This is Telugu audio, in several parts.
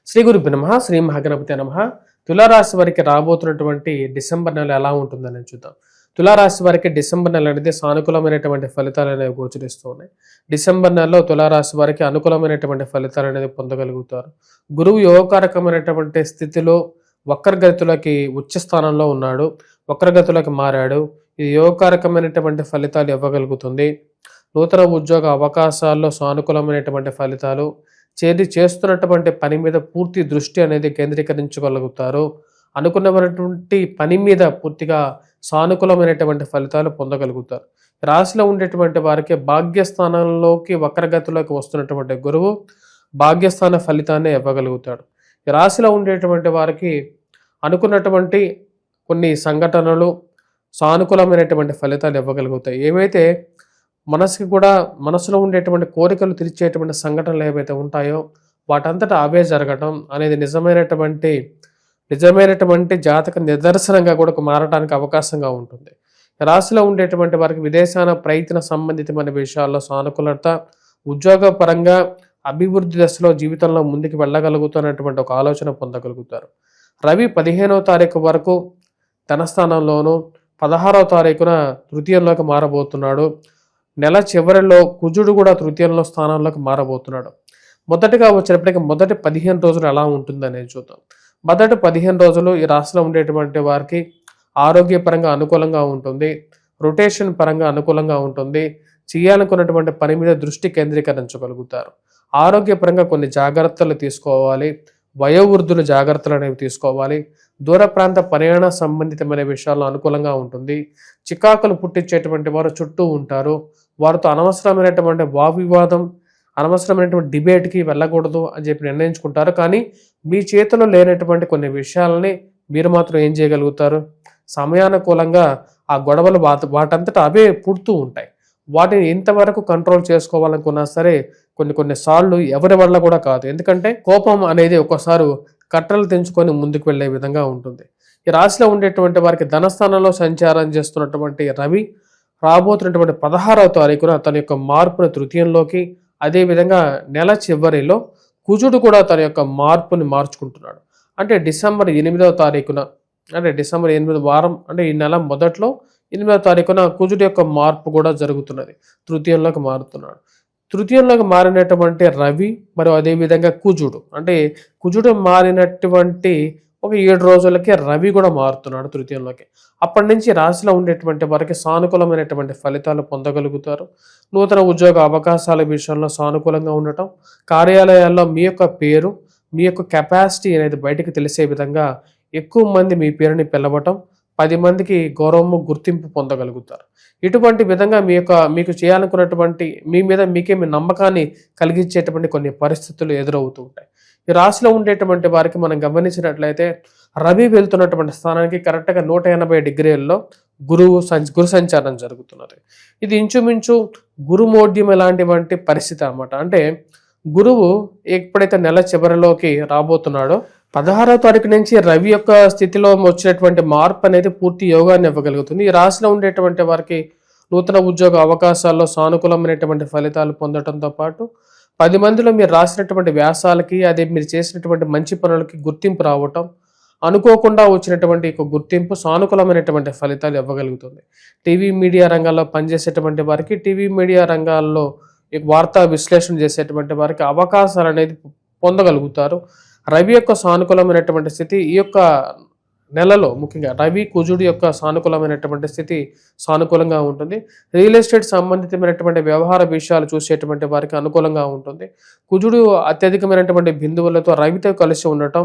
శ్రీ గురుభ్యో నమః. శ్రీ మహాగణపతి నమః. తులారాశి వారికి రాబోతున్నటువంటి డిసెంబర్ నెల ఎలా ఉంటుందని చూద్దాం. తులారాశి వారికి డిసెంబర్ నెల అనేది సానుకూలమైనటువంటి ఫలితాలు అనేవి గోచరిస్తూ ఉన్నాయి. డిసెంబర్ నెలలో తులారాశి వారికి అనుకూలమైనటువంటి ఫలితాలు అనేది పొందగలుగుతారు. గురువు యోగకారకమైనటువంటి స్థితిలో వక్రగతిలోకి ఉచ్చ స్థానంలో ఉన్నాడు, వక్రగతిలోకి మారాడు. ఇది యోగకారకమైనటువంటి ఫలితాలు ఇవ్వగలుగుతుంది. నూతన ఉద్యోగ అవకాశాల్లో సానుకూలమైనటువంటి ఫలితాలు, చేస్తున్నటువంటి పని మీద పూర్తి దృష్టి అనేది కేంద్రీకరించగలుగుతారు. అనుకున్నటువంటి పని మీద పూర్తిగా సానుకూలమైనటువంటి ఫలితాలు పొందగలుగుతారు. రాశిలో ఉండేటువంటి వారికి భాగ్యస్థానంలోకి వక్రగతిలోకి వస్తున్నటువంటి గురువు భాగ్యస్థాన ఫలితాన్ని ఇవ్వగలుగుతాడు. ఈ రాశిలో ఉండేటువంటి వారికి అనుకున్నటువంటి కొన్ని సంఘటనలు సానుకూలమైనటువంటి ఫలితాలు ఇవ్వగలుగుతాయి. ఏవైతే మనసులో ఉండేటువంటి కోరికలు తీర్చేటువంటి సంఘటనలు ఏవైతే ఉంటాయో వాటంతటా అవే జరగటం అనేది నిజమైనటువంటి జాతక నిదర్శనంగా కూడా మారడానికి అవకాశంగా ఉంటుంది. రాశిలో ఉండేటువంటి వారికి విదేశాన ప్రయత్న సంబంధితమైన విషయాల్లో సానుకూలత, ఉద్యోగపరంగా అభివృద్ధి దశలో జీవితంలో ముందుకు వెళ్ళగలుగుతున్నటువంటి ఒక ఆలోచన పొందగలుగుతారు. రవి 15వ తారీఖు వరకు ధనస్థానంలోను, 16వ తారీఖున తృతీయంలోకి మారబోతున్నాడు. నెల చివరిలో కుజుడు కూడా తృతీయంలో స్థానంలోకి మారబోతున్నాడు. మొదటిగా వచ్చేటప్పటికి మొదటి 15 రోజులు ఎలా ఉంటుందనేది చూద్దాం. మొదటి 15 రోజులు ఈ రాశిలో ఉండేటువంటి వారికి ఆరోగ్యపరంగా అనుకూలంగా ఉంటుంది, రొటేషన్ పరంగా అనుకూలంగా ఉంటుంది, చేయాలనుకున్నటువంటి పని మీద దృష్టి కేంద్రీకరించగలుగుతారు. ఆరోగ్యపరంగా కొన్ని జాగ్రత్తలు తీసుకోవాలి, వయోవృద్ధులు జాగ్రత్తలు అనేవి తీసుకోవాలి. దూర ప్రాంత ప్రయాణ సంబంధితమైన విషయాల్లో అనుకూలంగా ఉంటుంది. చికాకులు పుట్టించేటువంటి వారు చుట్టూ ఉంటారు. వారితో అనవసరమైనటువంటి వాగ్వివాదం, అనవసరమైనటువంటి డిబేట్కి వెళ్ళకూడదు అని చెప్పి నిర్ణయించుకుంటారు. కానీ మీ చేతిలో లేనటువంటి కొన్ని విషయాలని మీరు మాత్రం ఏం చేయగలుగుతారు? సమయానుకూలంగా ఆ గొడవలు వాటంతటా అవే పుడుతూ ఉంటాయి. వాటిని ఇంతవరకు కంట్రోల్ చేసుకోవాలనుకున్నా సరే కొన్ని సార్లు ఎవరి వల్ల కూడా కాదు. ఎందుకంటే కోపం అనేది ఒక్కోసారి కట్టలు తెంచుకొని ముందుకు వెళ్ళే విధంగా ఉంటుంది. ఈ రాశిలో ఉండేటువంటి వారికి ధనస్థానంలో సంచారం చేస్తున్నటువంటి రవి రాబోతున్నటువంటి 16వ తారీఖున తన యొక్క మార్పును తృతీయంలోకి, అదేవిధంగా నెల చివరిలో కుజుడు కూడా తన యొక్క మార్పుని మార్చుకుంటున్నాడు. అంటే డిసెంబర్ 8వ తారీఖున, అంటే డిసెంబర్ 8 వారం, అంటే ఈ నెల మొదట్లో 8వ తారీఖున కుజుడు యొక్క మార్పు కూడా జరుగుతున్నది. తృతీయంలోకి మారుతున్నాడు. తృతీయంలోకి మారినటువంటి రవి మరియు అదేవిధంగా కుజుడు, అంటే కుజుడు మారినటువంటి ఒక 7 రోజులకే రవి కూడా మారుతున్నాడు తృతీయంలోకి. అప్పటి నుంచి రాశిలో ఉండేటువంటి వారికి సానుకూలమైనటువంటి ఫలితాలు పొందగలుగుతారు. నూతన ఉద్యోగ అవకాశాల విషయంలో సానుకూలంగా ఉండటం, కార్యాలయాల్లో మీ యొక్క పేరు, మీ యొక్క కెపాసిటీ అనేది బయటకు తెలిసే విధంగా ఎక్కువ మంది మీ పేరుని పిలవటం, 10 మందికి గౌరవము, గుర్తింపు పొందగలుగుతారు. ఇటువంటి విధంగా మీకు చేయాలనుకున్నటువంటి మీ మీద మీకే మీ నమ్మకాన్ని కలిగించేటువంటి కొన్ని పరిస్థితులు ఎదురవుతూ ఉంటాయి. ఈ రాశిలో ఉండేటువంటి వారికి మనం గమనించినట్లయితే రవి వెళ్తున్నటువంటి స్థానానికి కరెక్ట్గా 180 డిగ్రీల్లో గురు సంచారం జరుగుతున్నది. ఇది ఇంచుమించు గురుమోడ్యం ఎలాంటివంటి పరిస్థితి అన్నమాట. అంటే గురువు ఎప్పుడైతే నెల చివరిలోకి రాబోతున్నాడో 16వ తారీఖు నుంచి రవి యొక్క స్థితిలో వచ్చినటువంటి మార్పు అనేది పూర్తి యోగాన్ని ఇవ్వగలుగుతుంది. ఈ రాశిలో ఉండేటువంటి వారికి నూతన ఉద్యోగ అవకాశాల్లో సానుకూలమైనటువంటి ఫలితాలు పొందడంతో పాటు 10 మందిలో మీరు రాసినటువంటి వ్యాసాలకి, అదే మీరు చేసినటువంటి మంచి పనులకి గుర్తింపు రావటం, అనుకోకుండా వచ్చినటువంటి గుర్తింపు సానుకూలమైనటువంటి ఫలితాలు ఇవ్వగలుగుతుంది. టీవీ మీడియా రంగాల్లో పనిచేసేటువంటి వారికి, టీవీ మీడియా రంగాల్లో వార్తా విశ్లేషణ చేసేటువంటి వారికి అవకాశాలు అనేది పొందగలుగుతారు. రవి యొక్క సానుకూలమైనటువంటి స్థితి ఈ యొక్క నెలలో, ముఖ్యంగా రవి కుజుడు యొక్క సానుకూలమైనటువంటి స్థితి సానుకూలంగా ఉంటుంది. రియల్ ఎస్టేట్ సంబంధితమైనటువంటి వ్యవహార విషయాలు చూసేటువంటి వారికి అనుకూలంగా ఉంటుంది. కుజుడు అత్యధికమైనటువంటి బిందువులతో రవితో కలిసి ఉండటం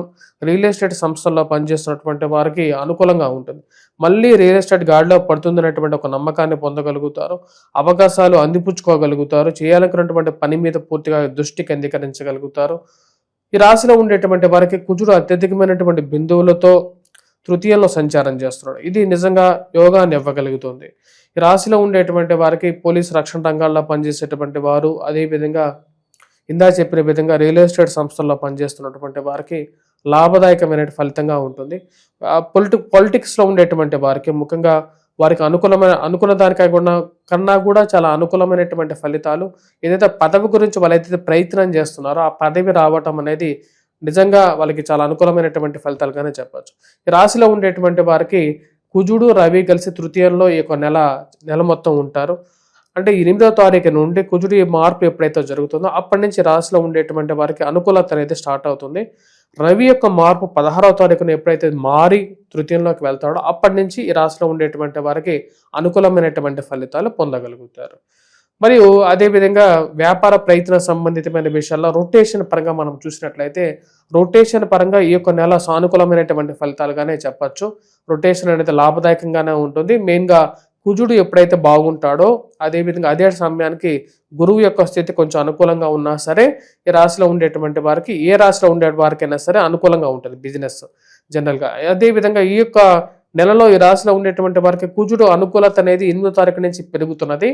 రియల్ ఎస్టేట్ సంస్థల్లో పనిచేస్తున్నటువంటి వారికి అనుకూలంగా ఉంటుంది. మళ్ళీ రియల్ ఎస్టేట్ గాడిలో పడుతుందనేటువంటి ఒక నమ్మకాన్ని పొందగలుగుతారు. అవకాశాలు అందిపుచ్చుకోగలుగుతారు. చేయాలనుకున్నటువంటి పని మీద పూర్తిగా దృష్టి కేంద్రీకరించగలుగుతారు. ఈ రాశిలో ఉండేటువంటి వారికి కుజుడు అత్యధికమైనటువంటి బిందువులతో తృతీయంలో సంచారం చేస్తున్నాడు. ఇది నిజంగా యోగాన్ని ఇవ్వగలుగుతుంది. ఈ రాశిలో ఉండేటువంటి వారికి పోలీసు రక్షణ రంగాల్లో పనిచేసేటువంటి వారు, అదేవిధంగా ఇందా చెప్పిన విధంగా రియల్ ఎస్టేట్ సంస్థల్లో పనిచేస్తున్నటువంటి వారికి లాభదాయకమైన ఫలితంగా ఉంటుంది. పొలిటిక్స్లో ఉండేటువంటి వారికి, ముఖ్యంగా వారికి అనుకున్న దానికన్నా కూడా చాలా అనుకూలమైనటువంటి ఫలితాలు, ఏదైతే పదవి గురించి వాళ్ళైతే ప్రయత్నం చేస్తున్నారో ఆ పదవి రావటం అనేది నిజంగా వాళ్ళకి చాలా అనుకూలమైనటువంటి ఫలితాలుగానే చెప్పచ్చు. ఈ రాశిలో ఉండేటువంటి వారికి కుజుడు రవి కలిసి తృతీయంలో ఈ యొక్క నెల మొత్తం ఉంటారు. అంటే 8వ తారీఖు నుండి కుజుడి మార్పు ఎప్పుడైతే జరుగుతుందో అప్పటి నుంచి రాశిలో ఉండేటువంటి వారికి అనుకూలత అనేది స్టార్ట్ అవుతుంది. రవి యొక్క మార్పు 16వ తారీఖున ఎప్పుడైతే మారి తృతీయంలోకి వెళ్తాడో అప్పటి నుంచి ఈ రాశిలో ఉండేటువంటి వారికి అనుకూలమైనటువంటి ఫలితాలు పొందగలుగుతారు. మరియు అదేవిధంగా వ్యాపార ప్రయత్న సంబంధితమైన విషయాల్లో రొటేషన్ పరంగా మనం చూసినట్లయితే రొటేషన్ పరంగా ఈ యొక్క నెల సానుకూలమైనటువంటి ఫలితాలుగానే చెప్పచ్చు. రొటేషన్ అనేది లాభదాయకంగానే ఉంటుంది. మెయిన్గా కుజుడు ఎప్పుడైతే బాగుంటాడో అదేవిధంగా అదే సమయానికి గురువు యొక్క స్థితి కొంచెం అనుకూలంగా ఉన్నా సరే ఈ రాశిలో ఉండేటువంటి వారికి ఏ రాశిలో ఉండే వారికైనా సరే అనుకూలంగా ఉంటుంది బిజినెస్ జనరల్గా. అదేవిధంగా ఈ యొక్క నెలలో ఈ రాశిలో ఉండేటువంటి వారికి కుజుడు అనుకూలత అనేది 8వ తారీఖు నుంచి పెరుగుతున్నది.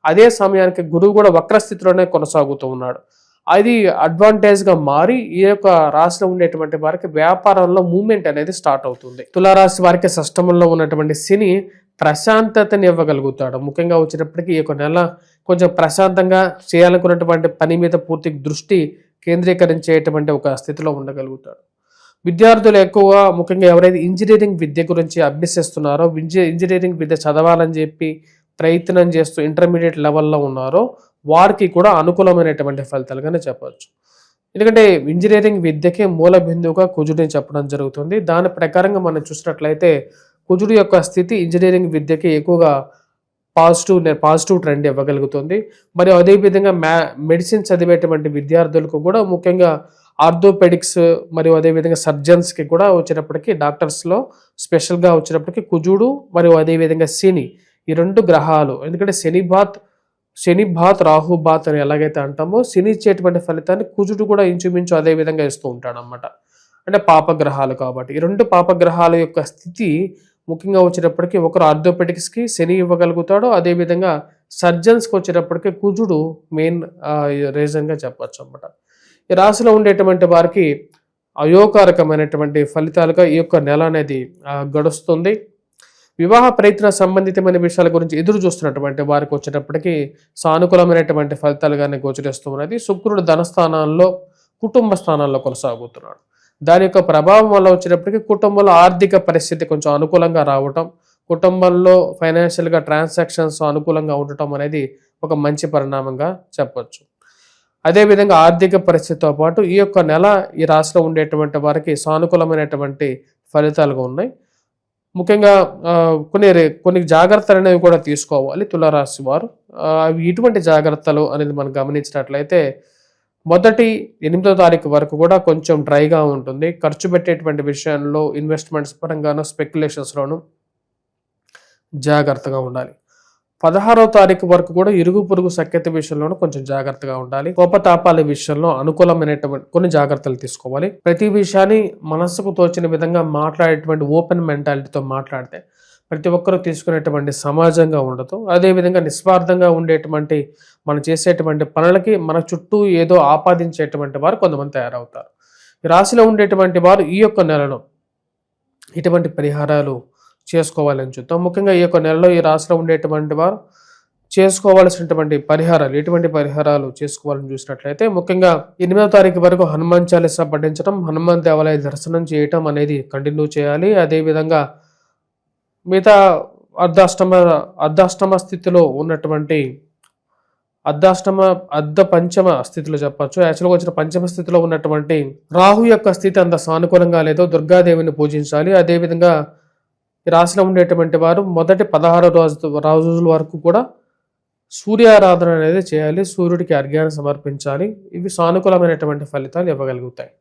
అదే సమయానికి గురువు కూడా వక్రస్థితిలోనే కొనసాగుతూ ఉన్నాడు. అది అడ్వాంటేజ్గా మారి ఈ యొక్క రాశిలో ఉండేటువంటి వారికి వ్యాపారంలో మూవ్మెంట్ అనేది స్టార్ట్ అవుతుంది. తులారాశి వారికి షష్టమంలో ఉన్నటువంటి శని ప్రశాంతతని ఇవ్వగలుగుతాడు. ముఖ్యంగా వచ్చేటప్పటికి ఈ యొక్క నెల కొంచెం ప్రశాంతంగా చేయాలనుకున్నటువంటి పని మీద పూర్తి దృష్టి కేంద్రీకరించేటువంటి ఒక స్థితిలో ఉండగలుగుతాడు. విద్యార్థులు ఎక్కువగా ముఖ్యంగా ఎవరైతే ఇంజనీరింగ్ విద్య గురించి అభ్యసిస్తున్నారో ఇంజనీరింగ్ విద్య చదవాలని చెప్పి ప్రయత్నం చేస్తూ ఇంటర్మీడియట్ లెవెల్లో ఉన్నారో వారికి కూడా అనుకూలమైనటువంటి ఫలితాలుగానే చెప్పవచ్చు. ఎందుకంటే ఇంజనీరింగ్ విద్యకే మూల బిందువుగా కుజుడిని చెప్పడం జరుగుతుంది. దాని ప్రకారంగా మనం చూసినట్లయితే కుజుడు యొక్క స్థితి ఇంజనీరింగ్ విద్యకి ఎక్కువగా పాజిటివ్ ట్రెండ్ ఇవ్వగలుగుతుంది. మరియు అదేవిధంగా మెడిసిన్ చదివేటువంటి విద్యార్థులకు కూడా ముఖ్యంగా ఆర్థోపెడిక్స్ మరియు అదేవిధంగా సర్జన్స్కి కూడా వచ్చేటప్పటికి డాక్టర్స్లో స్పెషల్గా వచ్చేటప్పటికి కుజుడు మరియు అదేవిధంగా శని ఈ 2 గ్రహాలు. ఎందుకంటే శని బాత్ రాహు బాత్ అని ఎలాగైతే అంటామో శని ఇచ్చేటువంటి ఫలితాన్ని కుజుడు కూడా ఇంచుమించు అదే విధంగా ఇస్తూ ఉంటాడు అన్నమాట. అంటే పాపగ్రహాలు కాబట్టి ఈ 2 పాపగ్రహాల యొక్క స్థితి ముఖ్యంగా వచ్చేటప్పటికి ఒకరు ఆర్థోపెడిక్స్కి శని ఇవ్వగలుగుతాడు. అదేవిధంగా సర్జన్స్కి వచ్చేటప్పటికి కుజుడు మెయిన్ రీజన్గా చెప్పచ్చు అన్నమాట. ఈ రాశిలో ఉండేటువంటి వారికి అయోకారకమైనటువంటి ఫలితాలుగా ఈ యొక్క నెల అనేది గడుస్తుంది. వివాహ ప్రయత్న సంబంధితమైన విషయాల గురించి ఎదురు చూస్తున్నటువంటి వారికి వచ్చేటప్పటికి సానుకూలమైనటువంటి ఫలితాలుగానే గోచరిస్తూ ఉన్నది. శుక్రుడు ధనస్థానాల్లో కుటుంబ స్థానాల్లో కొనసాగుతున్నాడు. దాని యొక్క ప్రభావం వల్ల వచ్చేటప్పటికి కుటుంబంలో ఆర్థిక పరిస్థితి కొంచెం అనుకూలంగా రావటం, కుటుంబంలో ఫైనాన్షియల్గా ట్రాన్సాక్షన్స్ అనుకూలంగా ఉండటం అనేది ఒక మంచి పరిణామంగా చెప్పచ్చు. అదేవిధంగా ఆర్థిక పరిస్థితితో పాటు ఈ యొక్క నెల ఈ రాశిలో ఉండేటువంటి వారికి సానుకూలమైనటువంటి ఫలితాలుగా ఉన్నాయి. ముఖ్యంగా కొన్ని జాగ్రత్తలు అనేవి కూడా తీసుకోవాలి తులారాశి వారు. అవి ఇటువంటి జాగ్రత్తలు అనేది మనం గమనించినట్లయితే మొదటి 8వ తారీఖు వరకు కూడా కొంచెం డ్రైగా ఉంటుంది. ఖర్చు పెట్టేటువంటి విషయంలో ఇన్వెస్ట్మెంట్స్ పరంగాను స్పెక్యులేషన్స్లోను జాగ్రత్తగా ఉండాలి. 16వ తారీఖు వరకు కూడా ఇరుగు పొరుగు సఖ్యత విషయంలోనూ కొంచెం జాగ్రత్తగా ఉండాలి. కోపతాపాల విషయంలో అనుకూలమైనటువంటి కొన్ని జాగ్రత్తలు తీసుకోవాలి. ప్రతి విషయాన్ని మనసుకు తోచిన విధంగా మాట్లాడేటువంటి ఓపెన్ మెంటాలిటీతో మాట్లాడితే ప్రతి ఒక్కరూ తీసుకునేటువంటి సమాజంగా ఉండదు. అదేవిధంగా నిస్వార్థంగా ఉండేటువంటి మనం చేసేటువంటి పనులకి మన చుట్టూ ఏదో ఆపాదించేటువంటి వారు కొంతమంది తయారవుతారు. ఈ రాశిలో ఉండేటువంటి వారు ఈ యొక్క నెలలో ఇటువంటి పరిహారాలు చేసుకోవాలని చూద్దాం. ముఖ్యంగా ఈ యొక్క నెలలో ఈ రాశిలో ఉండేటువంటి వారు చేసుకోవాల్సినటువంటి పరిహారాలు ఎటువంటి పరిహారాలు చేసుకోవాలని చూసినట్లయితే ముఖ్యంగా 8వ తారీఖు వరకు హనుమాన్ చాలీసా పఠించడం, హనుమాన్ దేవాలయ దర్శనం చేయటం అనేది కంటిన్యూ చేయాలి. అదేవిధంగా మిగతా అర్ధాష్టమ స్థితిలో ఉన్నటువంటి పంచమ స్థితిలో చెప్పచ్చు. యాక్చువల్గా వచ్చిన పంచమ స్థితిలో ఉన్నటువంటి రాహు యొక్క స్థితి అంత సానుకూలంగా లేదో దుర్గాదేవిని పూజించాలి. అదేవిధంగా ఈ రాశిలో ఉండేటువంటి వారు మొదటి 16 రోజుల వరకు కూడా సూర్యారాధన అనేది చేయాలి. సూర్యుడికి అర్ఘ్యాన్ని సమర్పించాలి. ఇవి సానుకూలమైనటువంటి ఫలితాలు ఇవ్వగలుగుతాయి.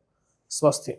స్వస్తి.